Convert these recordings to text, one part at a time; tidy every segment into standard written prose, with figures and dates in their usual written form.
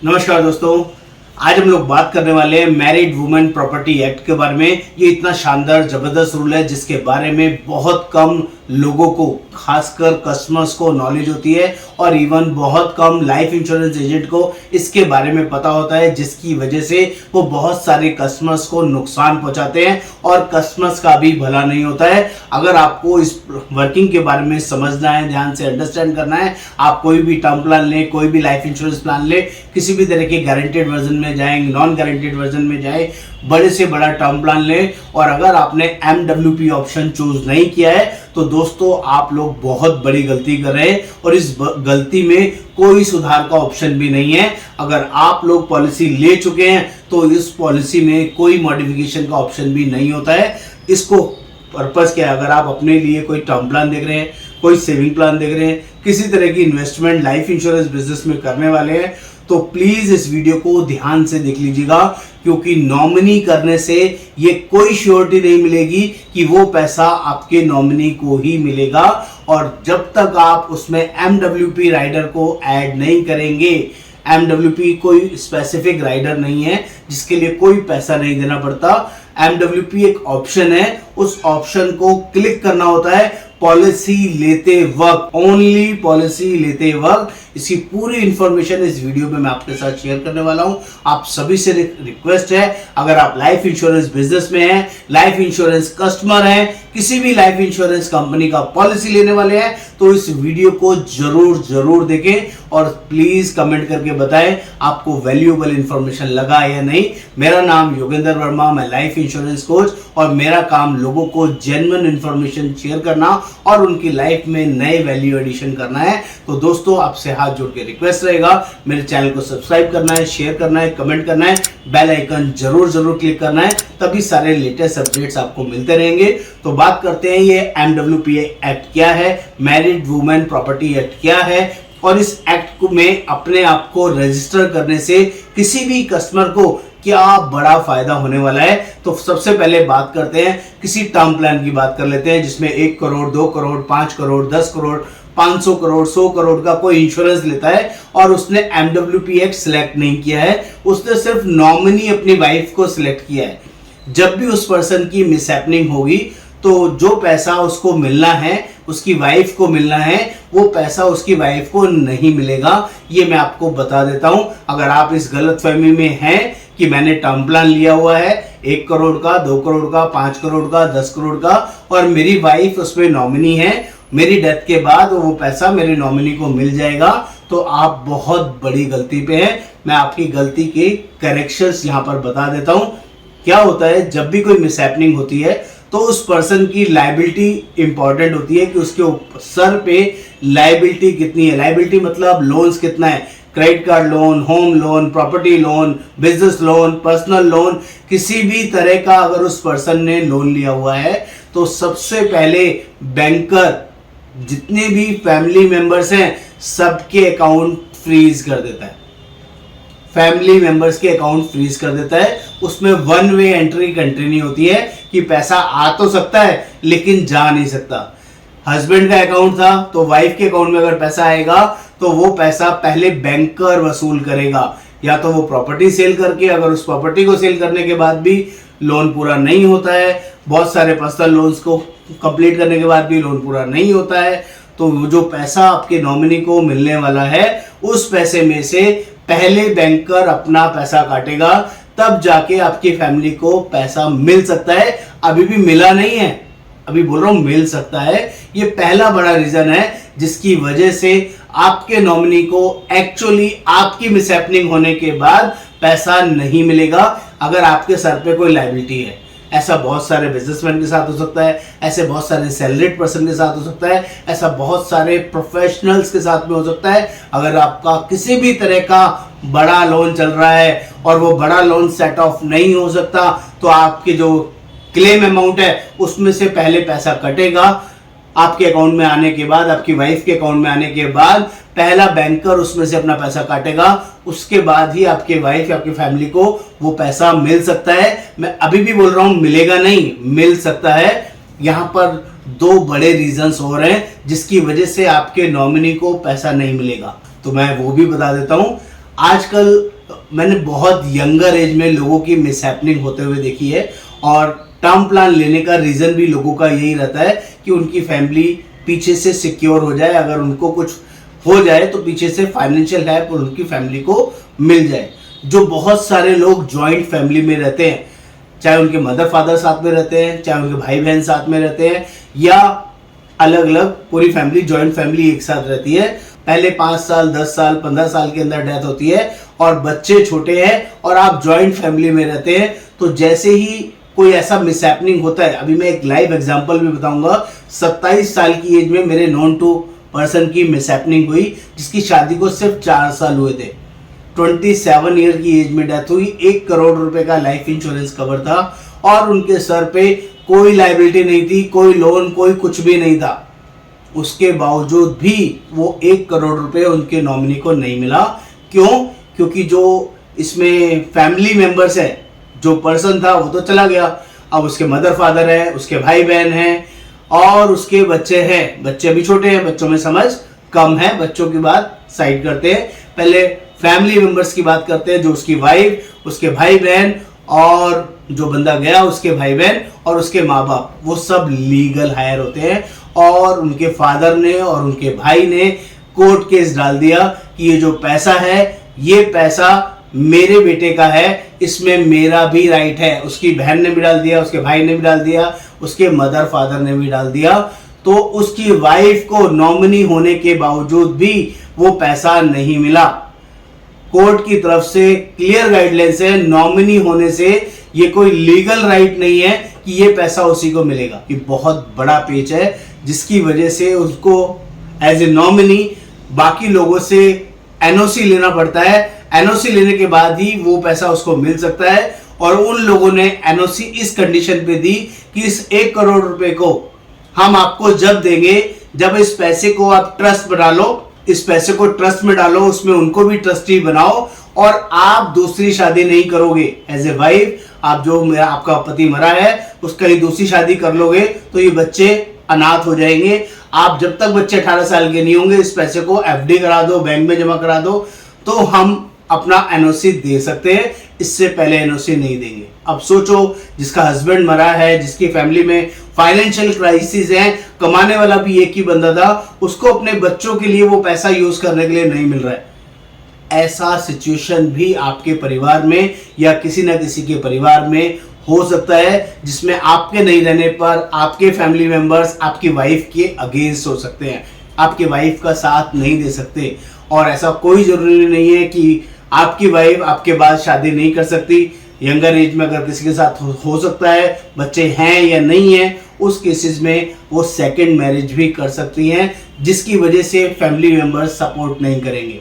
नमस्कार दोस्तों, आज हम लोग बात करने वाले हैं मैरिड वुमेन प्रॉपर्टी एक्ट के बारे में। ये इतना शानदार जबरदस्त रूल है जिसके बारे में बहुत कम लोगों को, खासकर कस्टमर्स को नॉलेज होती है और इवन बहुत कम लाइफ इंश्योरेंस एजेंट को इसके बारे में पता होता है, जिसकी वजह से वो बहुत सारे कस्टमर्स को नुकसान पहुंचाते हैं और कस्टमर्स का भी भला नहीं होता है। अगर आपको इस वर्किंग के बारे में समझना है, ध्यान से अंडरस्टैंड करना है, आप कोई भी टर्म प्लान लें, कोई भी लाइफ इंश्योरेंस प्लान लें, किसी भी तरह के गारंटेड वर्जन में जाएं, नॉन गारंटेड वर्जन में जाएं, बड़े से बड़ा टर्म प्लान लें, और अगर आपने MWP ऑप्शन चूज नहीं किया है तो दोस्तों आप लोग बहुत बड़ी गलती कर रहे हैं और इस गलती में कोई सुधार का ऑप्शन भी नहीं है। अगर आप लोग पॉलिसी ले चुके हैं तो इस पॉलिसी में कोई मॉडिफिकेशन का ऑप्शन भी नहीं होता है। इसको पर्पस क्या है? अगर आप अपने लिए कोई टर्म प्लान देख रहे हैं, कोई सेविंग प्लान देख रहे हैं, किसी तरह की इन्वेस्टमेंट लाइफ इंश्योरेंस बिजनेस में करने वाले हैं, तो प्लीज इस वीडियो को ध्यान से देख लीजिएगा, क्योंकि नॉमिनी करने से ये कोई श्योरिटी नहीं मिलेगी कि वो पैसा आपके नॉमिनी को ही मिलेगा। और जब तक आप उसमें MWP राइडर को ऐड नहीं करेंगे, MWP कोई स्पेसिफिक राइडर नहीं है जिसके लिए कोई पैसा नहीं देना पड़ता। MWP एक ऑप्शन है, उस ऑप्शन को क्लिक करना होता है पॉलिसी लेते वक्त, ओनली पॉलिसी लेते वक्त। इसकी पूरी इंफॉर्मेशन इस वीडियो में मैं आपके साथ शेयर करने वाला हूं। आप सभी से रिक्वेस्ट है, अगर आप लाइफ इंश्योरेंस बिजनेस में हैं, लाइफ इंश्योरेंस कस्टमर हैं, किसी भी लाइफ इंश्योरेंस कंपनी का पॉलिसी लेने वाले हैं, तो इस वीडियो को जरूर देखें और प्लीज कमेंट करके बताएं आपको वैल्यूएबल इंफॉर्मेशन लगा या नहीं। मेरा नाम योगेंद्र वर्मा, मैं लाइफ इंश्योरेंस कोच, और मेरा काम लोगों को जेन्युइन इंफॉर्मेशन शेयर करना और उनकी लाइफ में नए वैल्यू एडिशन करना है। तो दोस्तों आपसे हाथ जोड़ के रिक्वेस्ट रहेगा, मेरे चैनल को सब्सक्राइब करना है, शेयर करना है, कमेंट करना है, बेल आइकन जरूर क्लिक करना है, तभी सारे लेटेस्ट अपडेट्स आपको मिलते रहेंगे। तो बात करते हैं ये MWP एक्ट क्या है, मैरिड वुमेन प्रॉपर्टी एक्ट क्या है, और इस एक्ट में अपने आप को रजिस्टर करने से किसी भी कस्टमर को क्या बड़ा फायदा होने वाला है। तो सबसे पहले बात करते हैं, किसी टर्म प्लान की बात कर लेते हैं जिसमें 1 करोड़, 2 करोड़, 5 करोड़, 10 करोड़, 500 करोड़, 100 करोड़ का कोई इंश्योरेंस लेता है और उसने MWP एक्ट सिलेक्ट नहीं किया है, उसने सिर्फ नॉमिनी अपनी वाइफ को सिलेक्ट किया है। जब भी उस पर्सन की मिसहैपनिंग होगी तो जो पैसा उसको मिलना है, उसकी वाइफ को मिलना है, वो पैसा उसकी वाइफ को नहीं मिलेगा। ये मैं आपको बता देता हूं। अगर आप इस गलतफहमी में हैं कि मैंने टर्म प्लान लिया हुआ है 1 करोड़ का, 2 करोड़ का, 5 करोड़ का, 10 करोड़ का, और मेरी वाइफ उसमें नॉमिनी है, मेरी डेथ के बाद वो पैसा मेरे नॉमिनी को मिल जाएगा, तो आप बहुत बड़ी गलती पे हैं। मैं आपकी गलती के करेक्शंस यहां पर बता देता हूं। क्या होता है, जब भी कोई मिसहैपनिंग होती है तो उस पर्सन की लायबिलिटी इंपॉर्टेंट होती है कि उसके सर पे लायबिलिटी कितनी है। लायबिलिटी मतलब लोन्स कितना है, credit card loan, home loan, property loan, business loan, personal loan, किसी भी तरह का अगर उस पर्सन ने लोन लिया हुआ है तो सबसे पहले बैंकर जितने भी फैमिली मेंबर्स हैं सबके अकाउंट फ्रीज कर देता है। फैमिली मेंबर्स के अकाउंट फ्रीज कर देता है। उसमें 1 वे एंट्री कंटिन्यू होती है कि पैसा आ तो सकता है लेकिन जा नहीं सकता। हस्बैंड का अकाउंट था तो वाइफ के अकाउंट में अगर पैसा आएगा तो वो पैसा पहले बैंकर वसूल करेगा, या तो वो प्रॉपर्टी सेल करके, अगर उस प्रॉपर्टी को सेल करने के बाद भी लोन पूरा नहीं होता है, बहुत सारे पर्सनल लोन्स को कंप्लीट करने के बाद भी लोन पूरा नहीं होता है, तो जो पैसा आपके नॉमिनी को मिलने वाला है उस पैसे में से पहले बैंकर अपना पैसा काटेगा, तब जाके आपकी फैमिली को पैसा मिल सकता है। अभी भी मिला नहीं है, अभी बोल रहा हूं मिल सकता है। ये पहला बड़ा रीजन है जिसकी वजह से आपके नॉमिनी को एक्चुअली आपकी मिसहैपनिंग होने के बाद पैसा नहीं मिलेगा अगर आपके सर पे कोई लायबिलिटी है। ऐसा बहुत सारे बिजनेसमैन के साथ हो सकता है, ऐसे बहुत सारे सैलरीड पर्सन के साथ हो सकता है, ऐसा बहुत सारे प्रोफेशनल्स के साथ में हो सकता है। अगर आपका किसी भी तरह का बड़ा लोन चल रहा है और वो बड़ा लोन सेट ऑफ नहीं हो सकता, तो आपके जो क्लेम अमाउंट है उसमें से पहले पैसा कटेगा। आपके अकाउंट में आने के बाद, आपकी वाइफ के अकाउंट में आने के बाद पहला बैंकर उसमें से अपना पैसा काटेगा, उसके बाद ही आपके वाइफ या आपकी फैमिली को वो पैसा मिल सकता है। मैं अभी भी बोल रहा हूं मिलेगा नहीं, मिल सकता है। यहां पर 2 बड़े रीजंस हो रहे हैं जिसकी वजह से आपके नॉमिनी को पैसा नहीं मिलेगा, तो मैं वो भी बता देता हूं। आजकल मैंने बहुत यंगर एज में लोगों की मिसहैपनिंग होते हुए देखी है, और टर्म प्लान लेने का रीज़न भी लोगों का यही रहता है कि उनकी फैमिली पीछे से सिक्योर हो जाए, अगर उनको कुछ हो जाए तो पीछे से फाइनेंशियल हेल्प और उनकी फैमिली को मिल जाए। जो बहुत सारे लोग जॉइंट फैमिली में रहते हैं, चाहे उनके मदर फादर साथ में रहते हैं, चाहे उनके भाई बहन साथ में रहते हैं, या अलग अलग पूरी फैमिली जॉइंट फैमिली एक साथ रहती है, पहले 5 साल 10 साल 15 साल के अंदर डेथ होती है और बच्चे छोटे हैं और आप जॉइंट फैमिली में रहते हैं, तो जैसे ही कोई ऐसा मिसहैपनिंग होता है, अभी मैं एक लाइव एग्जांपल भी बताऊंगा। 27 साल की एज में मेरे नॉन टू पर्सन की मिसहैपनिंग हुई, जिसकी शादी को सिर्फ 4 साल हुए थे। 27 ईयर की एज में डेथ हुई। 1 करोड़ रुपए का लाइफ इंश्योरेंस कवर था और उनके सर पे कोई लायबिलिटी नहीं थी, कोई लोन, कोई कुछ भी नहीं था। उसके बावजूद भी वो 1 करोड़ रुपए उनके नॉमिनी को नहीं मिला। क्यों? क्योंकि जो इसमें फैमिली मेंबर्स है, जो पर्सन था वो तो चला गया, अब उसके मदर फादर है, उसके भाई बहन हैं और उसके बच्चे हैं। बच्चे अभी छोटे हैं, बच्चों में समझ कम है, बच्चों की बात साइड करते हैं, पहले फैमिली मेंबर्स की बात करते हैं। जो उसकी वाइफ, उसके भाई बहन और जो बंदा गया उसके भाई बहन और उसके माँ बाप, वो सब लीगल हायर होते हैं और उनके फादर ने और उनके भाई ने कोर्ट केस डाल दिया कि ये जो पैसा है, ये पैसा मेरे बेटे का है, इसमें मेरा भी राइट है। उसकी बहन ने भी डाल दिया, उसके भाई ने भी डाल दिया, उसके मदर फादर ने भी डाल दिया। तो उसकी वाइफ को नॉमिनी होने के बावजूद भी वो पैसा नहीं मिला। कोर्ट की तरफ से क्लियर गाइडलाइंस है, नॉमिनी होने से ये कोई लीगल राइट नहीं है कि ये पैसा उसी को मिलेगा। ये बहुत बड़ा पेच है, जिसकी वजह से उसको एज ए नॉमिनी बाकी लोगों से एनओसी लेना पड़ता है। एनओसी लेने के बाद ही वो पैसा उसको मिल सकता है, और उन लोगों ने एनओसी इस कंडीशन पे दी कि इस 1 करोड़ रुपए को हम आपको जब देंगे, जब इस पैसे को आप ट्रस्ट बना लो, इस पैसे को ट्रस्ट में डालो, उसमें उनको भी ट्रस्टी बनाओ, और आप दूसरी शादी नहीं करोगे। एज ए वाइफ आप जो आपका पति मरा है उसका ही दूसरी शादी कर लोगे तो ये बच्चे अनाथ हो जाएंगे। आप जब तक बच्चे 18 साल के नहीं होंगे, इस पैसे को एफडी करा दो, बैंक में जमा करा दो, तो हम अपना एनओसी दे सकते हैं। इससे पहले एनओसी नहीं देंगे। अब सोचो, जिसका हस्बैंड मरा है, जिसकी फैमिली में फाइनेंशियल क्राइसिस है, कमाने वाला भी एक ही बंदा था, उसको अपने बच्चों के लिए वो पैसा यूज करने के लिए नहीं मिल रहा है। ऐसा सिचुएशन भी आपके परिवार में या किसी न किसी के परिवार में हो सकता है, जिसमें आपके नहीं रहने पर आपके फैमिली मेंबर्स आपकी वाइफ के अगेंस्ट हो सकते हैं, आपके वाइफ का साथ नहीं दे सकते। और ऐसा कोई जरूरी नहीं है कि आपकी वाइफ आपके बाद शादी नहीं कर सकती। यंगर एज में अगर किसी के साथ हो सकता है, बच्चे हैं या नहीं है, उस केसेस में वो सेकंड मैरिज भी कर सकती हैं, जिसकी वजह से फैमिली मेंबर्स सपोर्ट नहीं करेंगे।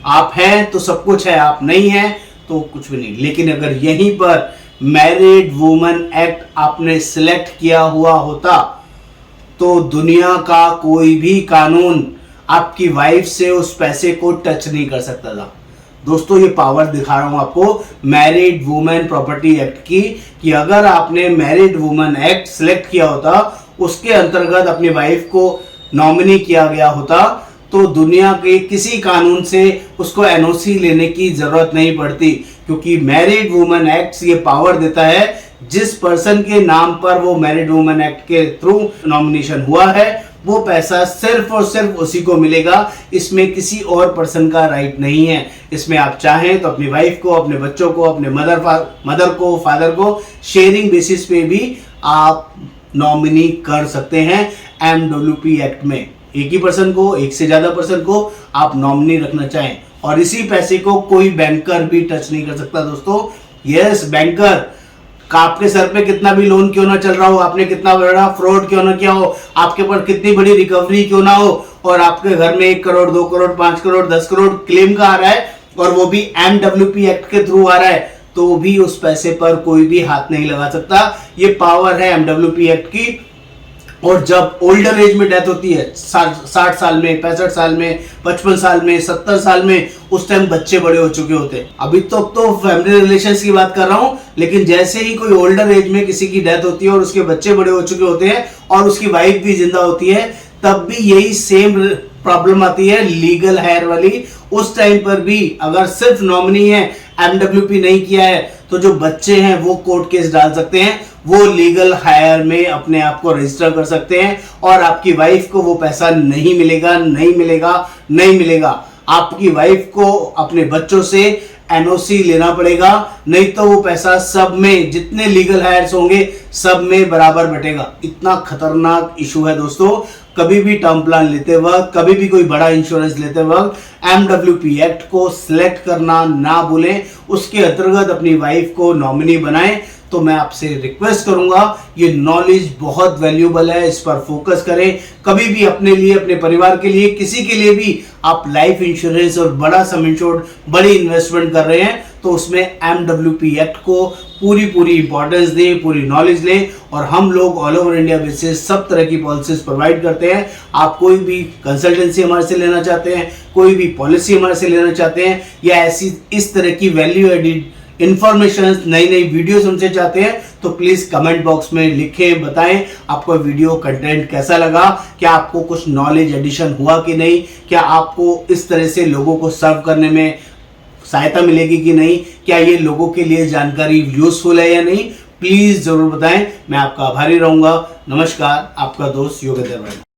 आप हैं तो सब कुछ है, आप नहीं हैं तो कुछ भी नहीं। लेकिन अगर यहीं पर मैरिड वुमन एक्ट आपने सिलेक्ट किया हुआ होता, तो दुनिया का कोई भी कानून आपकी वाइफ से उस पैसे को टच नहीं कर सकता था। दोस्तों, ये पावर दिखा रहा हूं आपको मैरिड वुमेन प्रॉपर्टी एक्ट की, कि अगर आपने मैरिड वुमेन एक्ट सिलेक्ट किया होता, उसके अंतर्गत अपनी वाइफ को नॉमिनी किया गया होता, तो दुनिया के किसी कानून से उसको एनओसी लेने की जरूरत नहीं पड़ती। क्योंकि मैरिड वुमेन एक्ट ये पावर देता है, जिस पर्सन के नाम पर वो मैरिड वुमेन एक्ट के थ्रू नॉमिनेशन हुआ है, वो पैसा सिर्फ और सिर्फ उसी को मिलेगा। इसमें किसी और पर्सन का राइट नहीं है। इसमें आप चाहें तो अपनी वाइफ को, अपने बच्चों को, अपने मदर को, फादर को शेयरिंग बेसिस पे भी आप नॉमिनी कर सकते हैं। एमडब्ल्यूपी एक्ट में एक ही पर्सन को, एक से ज्यादा पर्सन को आप नॉमिनी रखना चाहें, और इसी पैसे को कोई बैंकर भी टच नहीं कर सकता। दोस्तों, यस, बैंकर आपके सर पे कितना भी लोन क्यों ना चल रहा हो, आपने कितना बड़ा फ्रॉड क्यों ना किया हो, आपके पर कितनी बड़ी रिकवरी क्यों ना हो, और आपके घर में 1 करोड़ 2 करोड़ 5 करोड़ 10 करोड़ क्लेम का आ रहा है, और वो भी एमडब्ल्यूपी एक्ट के थ्रू आ रहा है, तो भी उस पैसे पर कोई भी हाथ नहीं लगा सकता। ये पावर है एमडब्ल्यूपी एक्ट की। और जब ओल्डर एज में डेथ होती है, 60 साल में, 65 साल में, 55 साल में, 70 साल में, उस टाइम बच्चे बड़े हो चुके होते हैं। अभी तो फैमिली रिलेशंस की बात कर रहा हूं, लेकिन जैसे ही कोई ओल्डर एज में किसी की डेथ होती है और उसके बच्चे बड़े हो चुके होते हैं और उसकी वाइफ भी जिंदा होती है, तब भी यही सेम प्रॉब्लम आती है, लीगल हायर वाली। उस टाइम पर भी अगर सिर्फ नॉमिनी है, MWP नहीं किया है तो जो बच्चे हैं वो कोर्ट केस डाल सकते हैं, वो लीगल हायर में अपने आप को रजिस्टर कर सकते हैं और आपकी वाइफ को वो पैसा नहीं मिलेगा, नहीं मिलेगा, नहीं मिलेगा। आपकी वाइफ को अपने बच्चों से NOC लेना पड़ेगा, नहीं तो वो पैसा सब में जितने लीगल हायर्स होंगे सब में बराबर बटेगा। इतना खतरनाक इशू है दोस्तों। कभी भी टर्म प्लान लेते वक्त, कभी भी कोई बड़ा इंश्योरेंस लेते वक्त MWP एक्ट को सिलेक्ट करना ना भूलें। उसके अंतर्गत अपनी वाइफ को नॉमिनी बनाएं। तो मैं आपसे रिक्वेस्ट करूंगा, ये नॉलेज बहुत वैल्यूएबल है, इस पर फोकस करें। कभी भी अपने लिए, अपने परिवार के लिए, किसी के लिए भी आप लाइफ इंश्योरेंस और बड़ा सम इंश्योर्ड, बड़ी इन्वेस्टमेंट कर रहे हैं तो उसमें MWP एक्ट को पूरी इंपॉर्टेंस दें, पूरी नॉलेज लें। और हम लोग ऑल ओवर इंडिया बेसिस सब तरह की पॉलिसीज प्रोवाइड करते हैं। आप कोई भी कंसल्टेंसी हमारे से लेना चाहते हैं, कोई भी पॉलिसी हमारे से लेना चाहते हैं, या ऐसी इस तरह की वैल्यू एडिड इंफॉर्मेशन, नई वीडियोस हमसे चाहते हैं, तो प्लीज कमेंट बॉक्स में लिखें, बताएं आपको वीडियो कंटेंट कैसा लगा, क्या आपको कुछ नॉलेज एडिशन हुआ कि नहीं, क्या आपको इस तरह से लोगों को सर्व करने में सहायता मिलेगी कि नहीं, क्या ये लोगों के लिए जानकारी यूजफुल है या नहीं। प्लीज जरूर बताएं, मैं आपका आभारी रहूंगा। नमस्कार, आपका दोस्त योगेंद्र भाई।